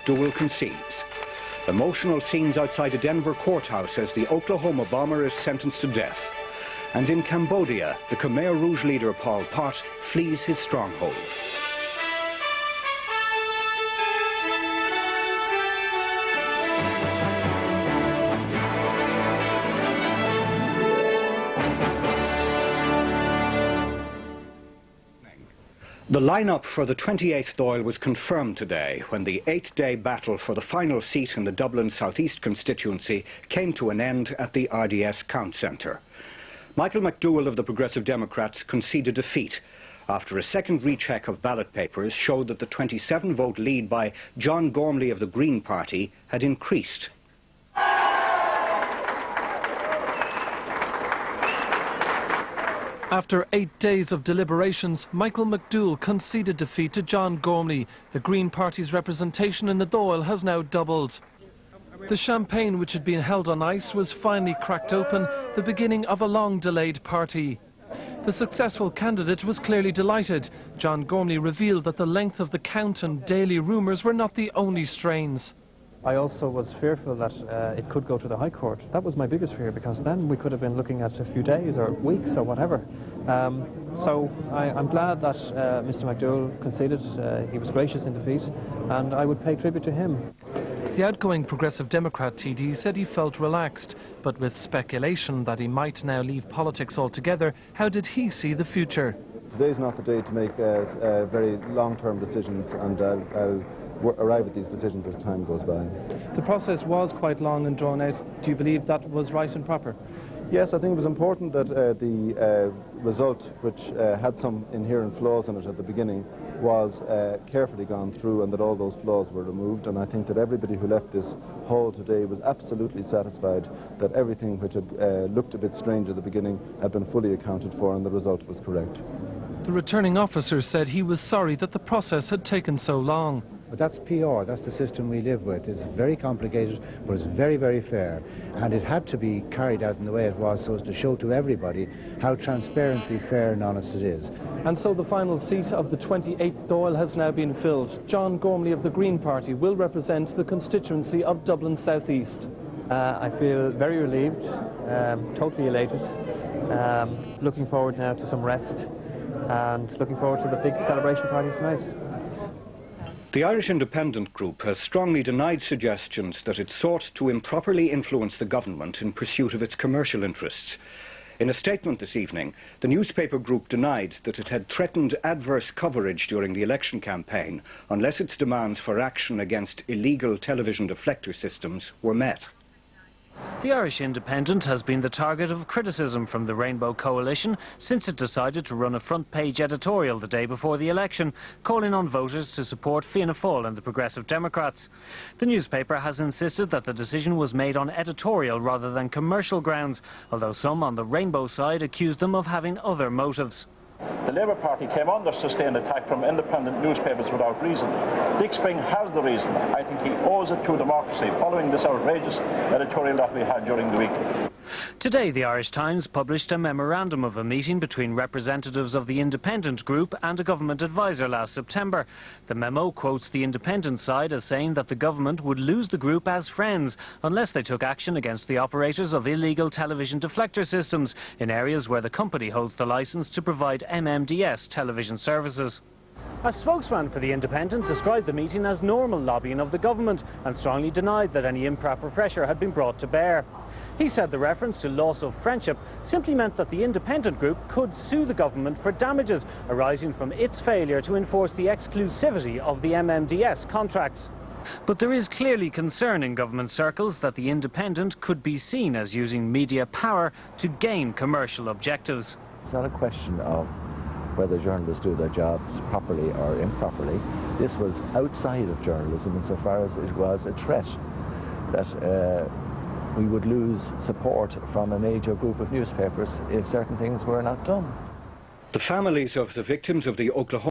McDowell concedes. Emotional scenes outside a Denver courthouse as the Oklahoma bomber is sentenced to death. And in Cambodia, the Khmer Rouge leader Pol Pot flees his stronghold. The lineup for the 28th Dáil was confirmed today when the 8-day battle for the final seat in the Dublin South East constituency came to an end at the RDS Count Centre. Michael McDowell of the Progressive Democrats conceded defeat after a second recheck of ballot papers showed that the 27-vote lead by John Gormley of the Green Party had increased. After 8 days of deliberations, Michael McDowell conceded defeat to John Gormley. The Green Party's representation in the Dáil has now doubled. The champagne, which had been held on ice, was finally cracked open, the beginning of a long-delayed party. The successful candidate was clearly delighted. John Gormley revealed that the length of the count and daily rumours were not the only strains. I also was fearful that it could go to the High Court. That was my biggest fear, because then we could have been looking at a few days or weeks or whatever. So I'm glad that Mr. McDowell conceded. He was gracious in defeat, and I would pay tribute to him. The outgoing Progressive Democrat TD said he felt relaxed, but with speculation that he might now leave politics altogether, how did he see the future? Today's not the day to make very long-term decisions, and I'll arrive at these decisions as time goes by. The process was quite long and drawn out. Do you believe that was right and proper? Yes, I think it was important that the result, which had some inherent flaws in it at the beginning, was carefully gone through, and that all those flaws were removed. And I think that everybody who left this hall today was absolutely satisfied that everything which had looked a bit strange at the beginning had been fully accounted for, and the result was correct. The returning officer said he was sorry that the process had taken so long. But that's PR, that's the system we live with. It's very complicated, but it's very, very fair. And it had to be carried out in the way it was so as to show to everybody how transparently fair and honest it is. And so the final seat of the 28th Dáil has now been filled. John Gormley of the Green Party will represent the constituency of Dublin South East. I feel very relieved, totally elated, looking forward now to some rest, and looking forward to the big celebration party tonight. The Irish Independent Group has strongly denied suggestions that it sought to improperly influence the government in pursuit of its commercial interests. In a statement this evening, the newspaper group denied that it had threatened adverse coverage during the election campaign unless its demands for action against illegal television deflector systems were met. The Irish Independent has been the target of criticism from the Rainbow Coalition since it decided to run a front-page editorial the day before the election, calling on voters to support Fianna Fáil and the Progressive Democrats. The newspaper has insisted that the decision was made on editorial rather than commercial grounds, although some on the Rainbow side accused them of having other motives. The Labour Party came under sustained attack from independent newspapers without reason. Dick Spring has the reason. I think he owes it to democracy following this outrageous editorial that we had during the week. Today, the Irish Times published a memorandum of a meeting between representatives of the Independent Group and a government advisor last September. The memo quotes the Independent side as saying that the government would lose the group as friends unless they took action against the operators of illegal television deflector systems in areas where the company holds the licence to provide MMDS television services. A spokesman for the Independent described the meeting as normal lobbying of the government and strongly denied that any improper pressure had been brought to bear. He said the reference to loss of friendship simply meant that the Independent Group could sue the government for damages arising from its failure to enforce the exclusivity of the MMDS contracts. But there is clearly concern in government circles that the Independent could be seen as using media power to gain commercial objectives. It's not a question of whether journalists do their jobs properly or improperly. This was outside of journalism insofar as it was a threat that we would lose support from a major group of newspapers if certain things were not done. The families of the victims of the Oklahoma